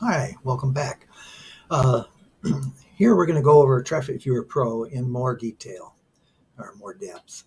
Hi, welcome back. Uh, Here we're going to go over TrafficViewer Pro in more detail or more depth.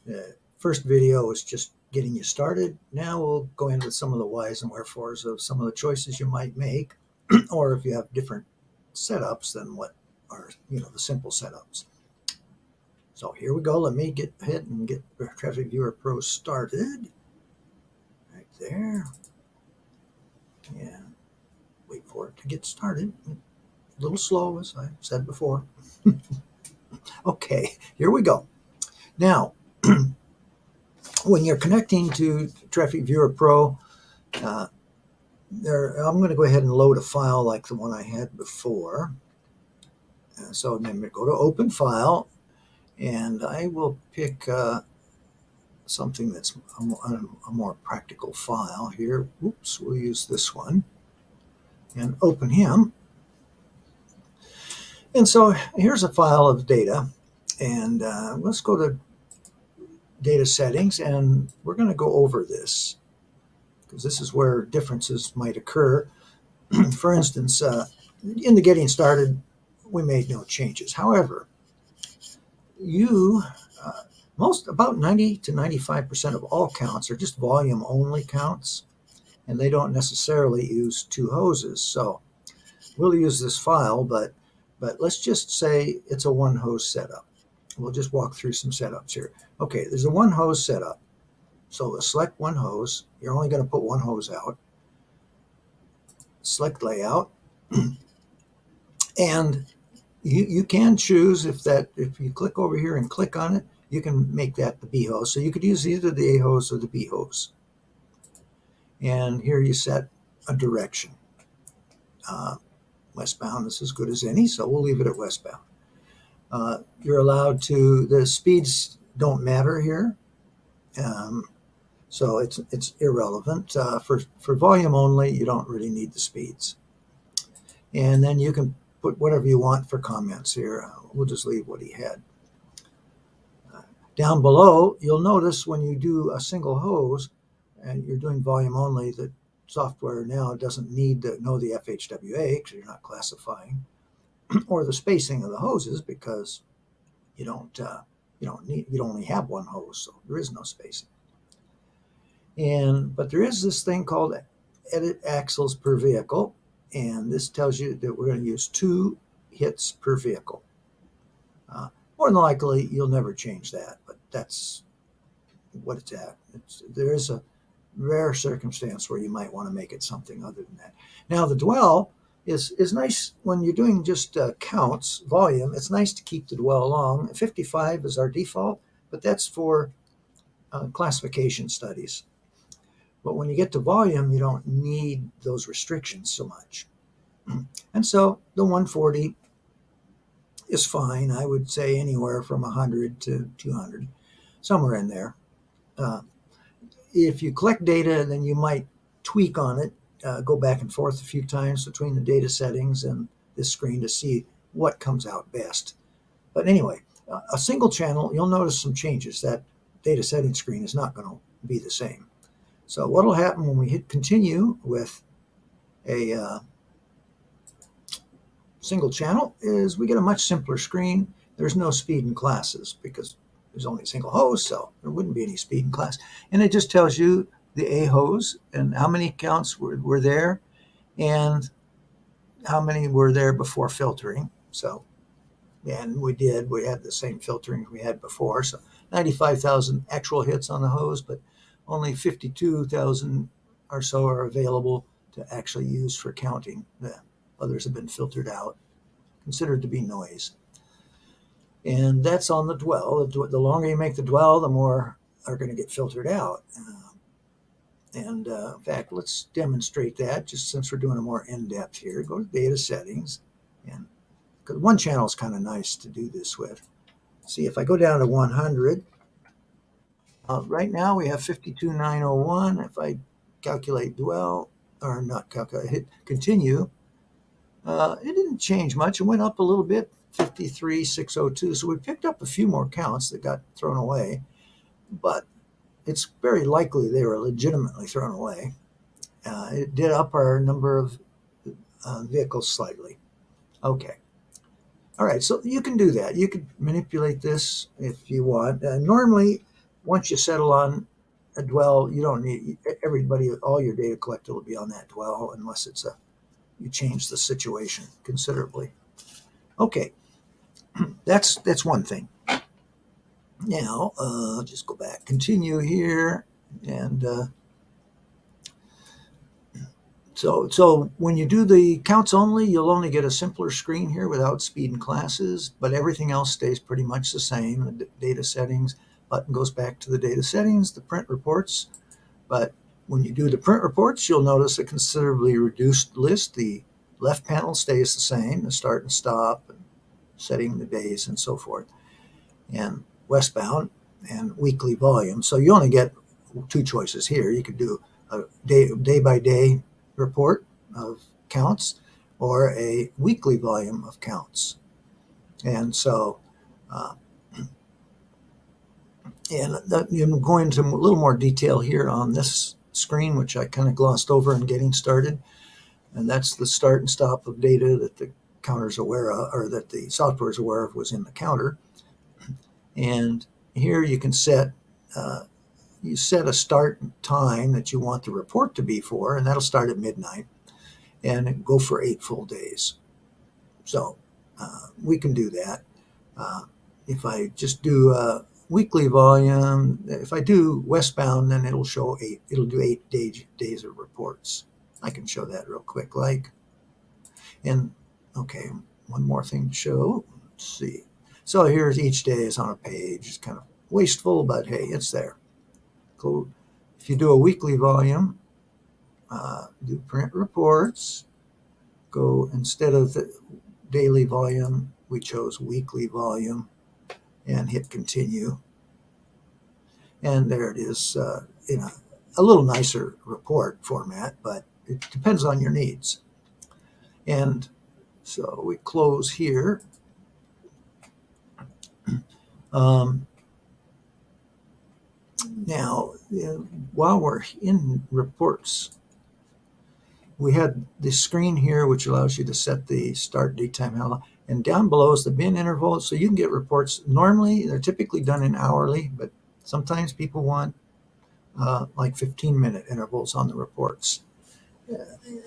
The first video was just getting you started. Now we'll go into some of the whys and wherefores of some of the choices you might make, or if you have different setups than what are the simple setups. So here we go. Let me get ahead and get TrafficViewer Pro started. Right there. And wait for it to get started. A little slow, as I said before. Okay, here we go. Now, when you're connecting to TrafficViewer Pro, uh, I'm going to go ahead and load a file like the one I had before. So I'm going to go to Open File, and I will pick something that's a more practical file here. Oops, we'll use this one and open him. And so here's a file of data, and let's go to Data Settings, and we're going to go over this because this is where differences might occur. For instance, in the getting started, we made no changes. However, you about 90 to 95% of all counts are just volume only counts, and they don't necessarily use two hoses. So we'll use this file, but let's just say it's a one hose setup. We'll just walk through some setups here. Okay, there's a one hose setup. So let's select one hose. You're only going to put one hose out. Select layout. And you can choose if you click over here and click on it, you can make that the B hose. So you could use either the A hose or the B hose. And here you set a direction. Westbound is as good as any, so we'll leave it at westbound. You're allowed to, the speeds don't matter here. So it's irrelevant. For volume only, you don't really need the speeds. And then you can put whatever you want for comments here. We'll just leave what he had. Down below, you'll notice when you do a single hose and you're doing volume only, the software now doesn't need to know the FHWA because you're not classifying, or the spacing of the hoses because you only have one hose, so there is no spacing. But there is this thing called edit axles per vehicle, and this tells you that we're going to use 2 hits per vehicle. More than likely, you'll never change that, but that's what it's at. There is a rare circumstance where you might want to make it something other than that. Now, the dwell is nice when you're doing just counts, volume. It's nice to keep the dwell long. 55 is our default, but that's for classification studies. But when you get to volume, you don't need those restrictions so much. And so the 140 is fine. I would say anywhere from 100 to 200, somewhere in there. If you collect data, then you might tweak on it, go back and forth a few times between the data settings and this screen to see what comes out best. But anyway, a single channel, you'll notice some changes. That data setting screen is not going to be the same. So what will happen when we hit continue with a single channel is we get a much simpler screen. There's no speed in classes because there's only a single hose, so there wouldn't be any speed in class. And it just tells you the A hose and how many counts were there and how many were there before filtering. So, and we had the same filtering we had before. So 95,000 actual hits on the hose, but only 52,000 or so are available to actually use for counting. The others have been filtered out, considered to be noise. And that's on the dwell. The longer you make the dwell, the more are going to get filtered out. In fact, let's demonstrate that just since we're doing a more in-depth here. Go to data settings, and because one channel is kind of nice to do this with. See, if I go down to 100, right now we have 52,901. If I calculate dwell, or not calculate, hit continue, it didn't change much. It went up a little bit, 53,602. So we picked up a few more counts that got thrown away, but it's very likely they were legitimately thrown away. It did up our number of vehicles slightly. Okay. All right, so you can do that. You can manipulate this if you want. Normally, once you settle on a dwell, you don't need everybody. All your data collected will be on that dwell, unless it's you change the situation considerably. Okay, that's one thing. Now, I'll just go back, continue here, and so when you do the counts only, you'll only get a simpler screen here without speed and classes, but everything else stays pretty much the same. The data settings button goes back to the data settings, the print reports. But when you do the print reports, you'll notice a considerably reduced list. The left panel stays the same, the start and stop, and setting the days and so forth, and westbound and weekly volume. So you only get two choices here. You could do a day by day report of counts or a weekly volume of counts. And so, I'm going into a little more detail here on this screen, which I kind of glossed over in getting started. And that's the start and stop of data that the counter's aware of, or that the software is aware of was in the counter. And here you can set a start time that you want the report to be for, and that'll start at midnight and go for 8 full days. So we can do that. If I just do weekly volume, if I do westbound, then it'll do 8 days of reports. I can show that real quick, and okay, one more thing to show. Let's see. So here's each day is on a page. It's kind of wasteful, but hey, it's there. Cool. If you do a weekly volume, do print reports, go instead of the daily volume, we chose weekly volume, and hit continue. And there it is in a little nicer report format, but it depends on your needs. And so we close here. Now, while we're in reports, we had this screen here which allows you to set the start date time, and down below is the bin interval. So you can get reports. Normally, they're typically done in hourly, but sometimes people want like 15-minute intervals on the reports.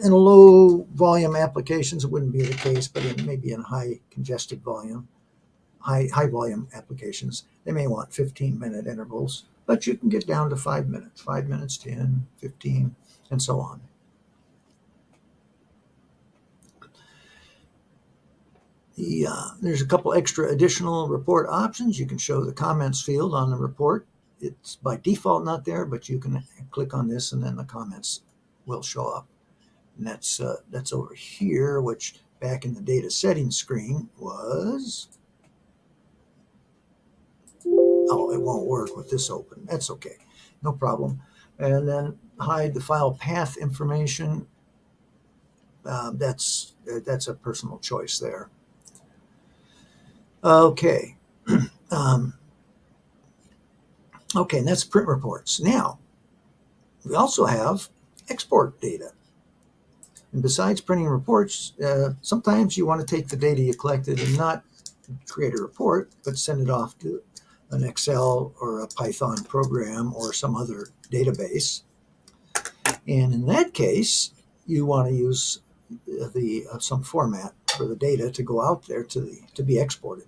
In low volume applications, it wouldn't be the case, but maybe in high congested volume, high volume applications, they may want 15-minute intervals, but you can get down to 5 minutes, 5 minutes, 10, 15, and so on. There's a couple extra additional report options. You can show the comments field on the report. It's by default not there, but you can click on this and then the comments will show up. And that's over here, which back in the data settings screen was, oh, it won't work with this open. That's okay, no problem. And then hide the file path information. That's a personal choice there. Okay. Okay, and that's print reports. Now, we also have export data. And besides printing reports, sometimes you want to take the data you collected and not create a report, but send it off to an Excel or a Python program or some other database. And in that case, you want to use some format for the data to go out there to be exported.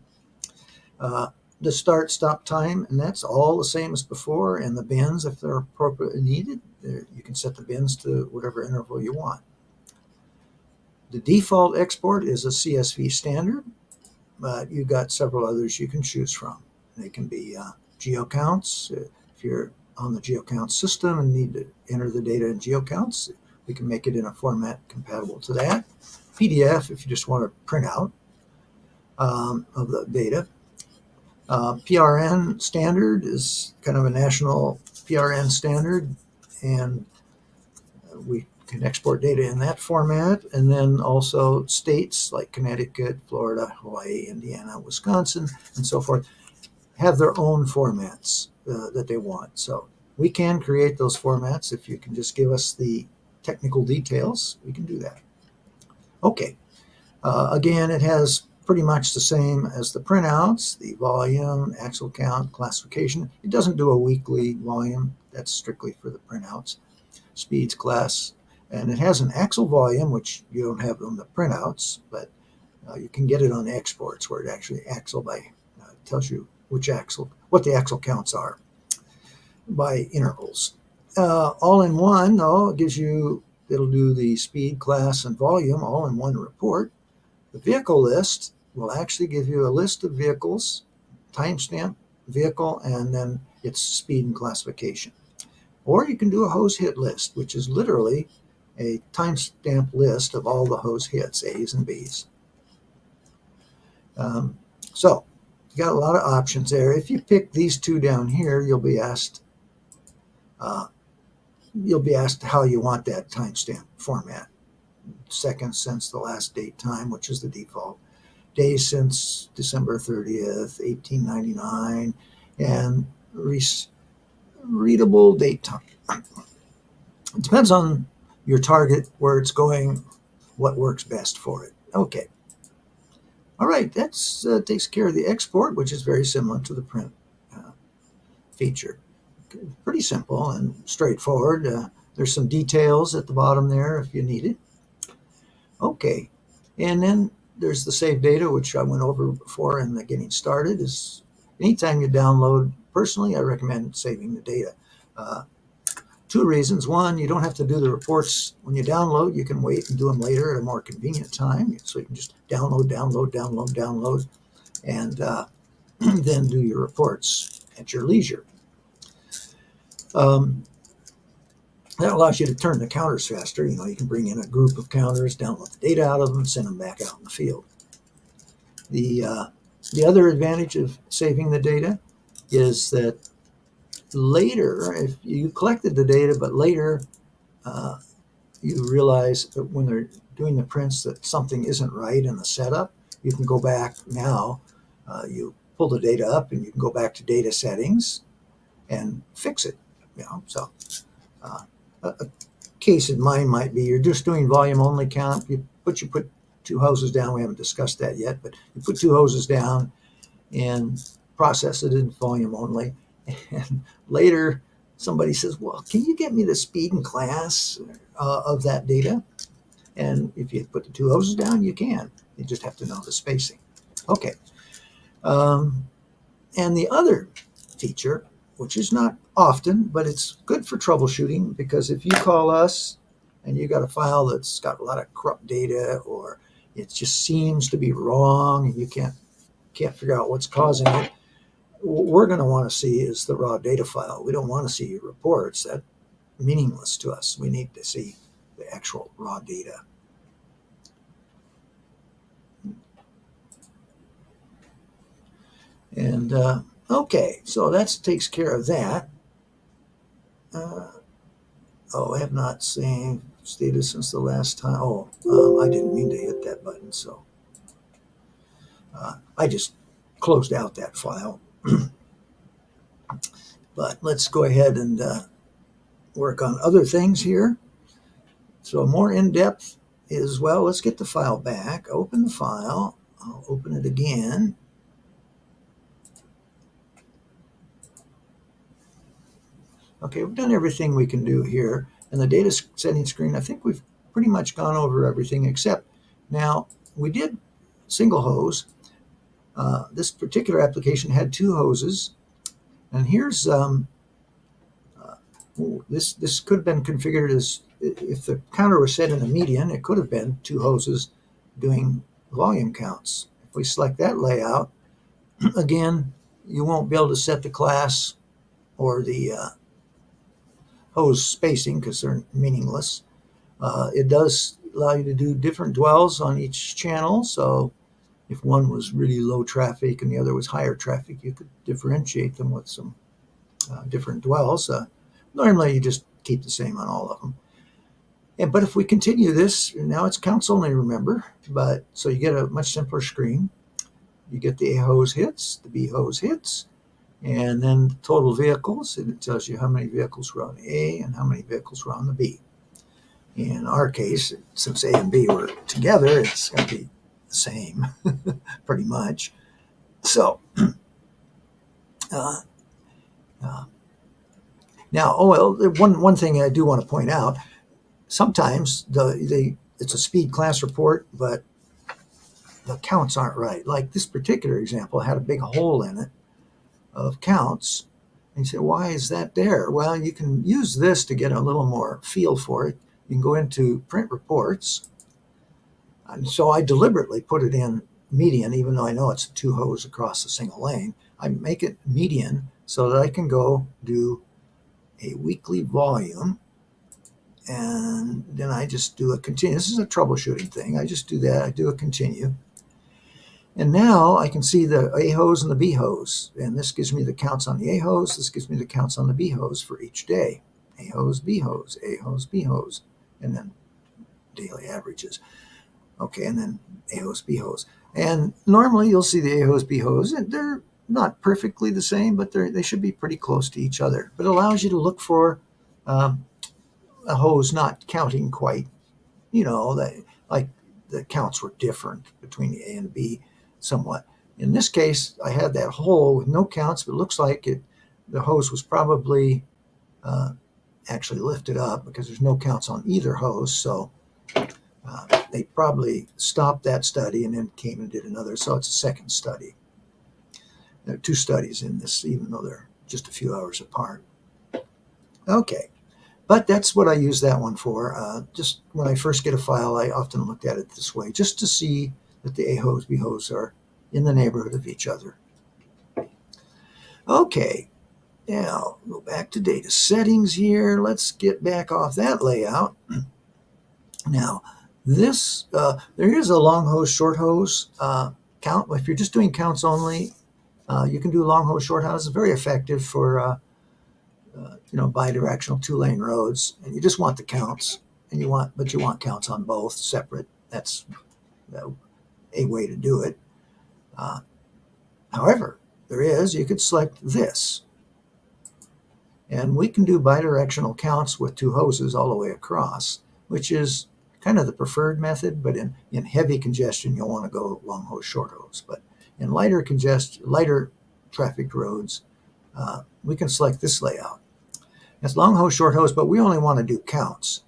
The start stop time, and that's all the same as before, and the bins, if they're appropriately needed, you can set the bins to whatever interval you want. The default export is a CSV standard, but you've got several others you can choose from. They can be GeoCounts. If you're on the GeoCounts system and need to enter the data in GeoCounts, we can make it in a format compatible to that. PDF, if you just want to print out of the data. PRN standard is kind of a national PRN standard, and we can export data in that format. And then also states like Connecticut, Florida, Hawaii, Indiana, Wisconsin, and so forth have their own formats that they want. So we can create those formats. If you can just give us the technical details, we can do that. Okay. Again, it has pretty much the same as the printouts, the volume, axle count, classification. It doesn't do a weekly volume. That's strictly for the printouts. Speeds, class, and it has an axle volume, which you don't have on the printouts, but you can get it on exports where it actually axle by tells you which axle, what the axle counts are by intervals. All in one, though, it gives you, it'll do the speed, class, and volume all in one report. The vehicle list will actually give you a list of vehicles, timestamp, vehicle, and then its speed and classification. Or you can do a hose hit list, which is literally a timestamp list of all the hose hits, A's and B's. So you got a lot of options there. If you pick these two down here, you'll be asked how you want that timestamp format. Seconds since the last date time, which is the default. Days since December 30th, 1899, and readable date time. It depends on your target, where it's going, what works best for it. Okay. All right, that takes care of the export, which is very similar to the print feature. Pretty simple and straightforward. There's some details at the bottom there if you need it. Okay, and then there's the save data, which I went over before in the getting started. Is anytime you download, personally, I recommend saving the data. Two reasons. One, you don't have to do the reports when you download. You can wait and do them later at a more convenient time. So you can just download, and then do your reports at your leisure. That allows you to turn the counters faster. You can bring in a group of counters, download the data out of them, send them back out in the field. The other advantage of saving the data is that later, if you collected the data, but later you realize that when they're doing the prints that something isn't right in the setup, you can go back now. You pull the data up and you can go back to data settings and fix it. So a case in mind might be you're just doing volume only count. You put two hoses down. We haven't discussed that yet, but you put two hoses down and process it in volume only. And later somebody says, well, can you get me the speed and class of that data? And if you put the two hoses down, you can. You just have to know the spacing. Okay. And the other feature, which is not often, but it's good for troubleshooting, because if you call us and you got a file that's got a lot of corrupt data, or it just seems to be wrong and you can't figure out what's causing it, what we're going to want to see is the raw data file. We don't want to see your reports. That's meaningless to us. We need to see the actual raw data. And okay, so that takes care of that. I have not saved status since the last time. I didn't mean to hit that button, so I just closed out that file. But let's go ahead and work on other things here. So more in depth is, well, let's get the file back. Open the file. I'll open it again. Okay, we've done everything we can do here. And the data settings screen, I think we've pretty much gone over everything, except now we did single hose. This particular application had two hoses. And here's, this could have been configured as, if the counter was set in a median, it could have been two hoses doing volume counts. If we select that layout, again, you won't be able to set the class or the hose spacing because they're meaningless. It does allow you to do different dwells on each channel. So if one was really low traffic and the other was higher traffic, you could differentiate them with some different dwells. Normally, you just keep the same on all of them. But if we continue this, now it's counts only, remember. But so you get a much simpler screen. You get the A hose hits, the B hose hits, and then total vehicles. And it tells you how many vehicles were on the A and how many vehicles were on the B. In our case, since A and B were together, it's going to be the same, pretty much. So uh, uh, now, one thing I do want to point out: sometimes it's a speed class report, but the counts aren't right. Like this particular example had a big hole in it of counts. And you say, why is that there? Well, you can use this to get a little more feel for it. You can go into print reports. And so I deliberately put it in median, even though I know it's two hose across a single lane. I make it median so that I can go do a weekly volume. And then I just do a continue. This is a troubleshooting thing. I just do that. I do a continue. And now I can see the A hose and the B hose. And this gives me the counts on the A hose. This gives me the counts on the B hose for each day. A hose, B hose, A hose, B hose. And then daily averages. Okay, and then A hose, B hose. And normally you'll see the A hose, B hose, and they're not perfectly the same, but they should be pretty close to each other. But it allows you to look for a hose not counting quite, like the counts were different between the A and B somewhat. In this case, I had that hole with no counts, but it looks like the hose was probably actually lifted up because there's no counts on either hose. So they probably stopped that study and then came and did another. So it's a second study. There are two studies in this, even though they're just a few hours apart. Okay. But that's what I use that one for. Just when I first get a file, I often look at it this way, just to see that the A hose, B hose are in the neighborhood of each other. Okay, now go back to data settings here. Let's get back off that layout. Now, this there is a long hose, short hose count. If you're just doing counts only, you can do long hose, short hose. It's very effective for bidirectional two-lane roads, and you just want the counts, but you want counts on both separate. That's a way to do it. However, you could select this, and we can do bidirectional counts with two hoses all the way across, which is kind of the preferred method. But in heavy congestion, you'll want to go long hose, short hose. But in lighter traffic roads, we can select this layout. It's long hose, short hose, but we only want to do counts.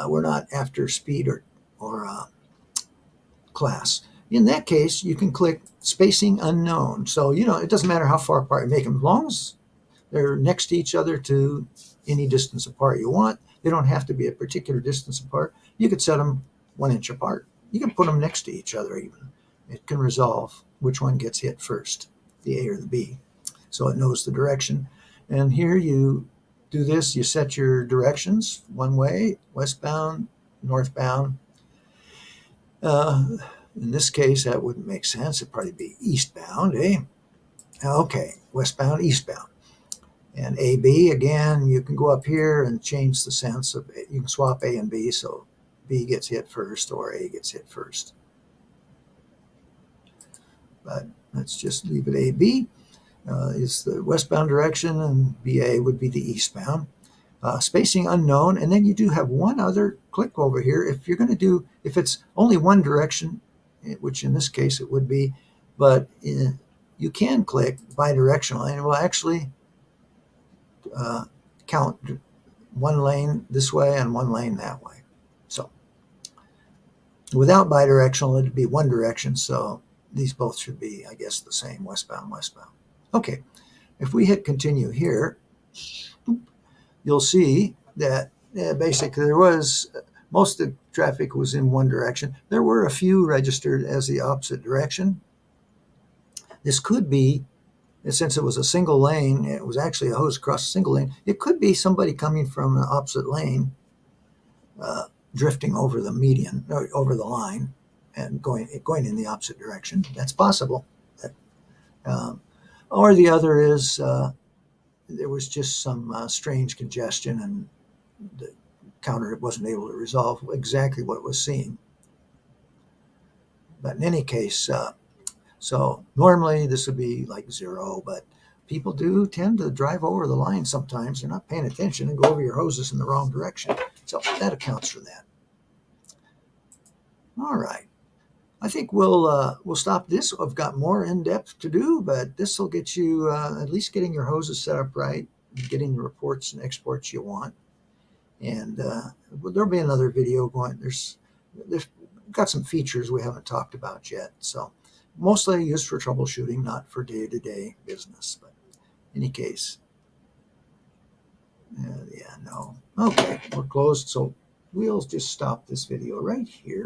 We're not after speed or class. In that case, you can click spacing unknown. So, it doesn't matter how far apart you make them, as long as they're next to each other to any distance apart you want. They don't have to be a particular distance apart. You could set them 1 inch apart. You can put them next to each other even. It can resolve which one gets hit first, the A or the B. So it knows the direction. And here you do this, you set your directions one way, westbound, northbound. In this case, that wouldn't make sense. It'd probably be eastbound, eh? Okay, westbound, eastbound. And AB, again, you can go up here and change the sense of it. You can swap A and B, so B gets hit first or A gets hit first. But let's just leave it AB. Is the westbound direction, and BA would be the eastbound. Spacing unknown, and then you do have one other click over here. If it's only one direction, which in this case it would be, but you can click bidirectional, and it will actually count one lane this way and one lane that way. So without bidirectional, it'd be one direction. So these both should be, I guess, the same, westbound, westbound. Okay, if we hit continue here, you'll see that basically most of the traffic was in one direction. There were a few registered as the opposite direction. This could be, since it was a single lane, it was actually a hose across a single lane, it could be somebody coming from an opposite lane, drifting over the median, or over the line, and going in the opposite direction. That's possible. Or the other is there was just some strange congestion, and the counter wasn't able to resolve exactly what it was seeing. But in any case, so normally this would be like 0, but people do tend to drive over the line sometimes. They're not paying attention and go over your hoses in the wrong direction. So that accounts for that. All right. I think we'll stop this. I've got more in-depth to do, but this will get you at least getting your hoses set up right, getting the reports and exports you want. And there'll be another video going. There's got some features we haven't talked about yet. So mostly used for troubleshooting, not for day-to-day business. But in any case, yeah, no. Okay, we're closed. So we'll just stop this video right here.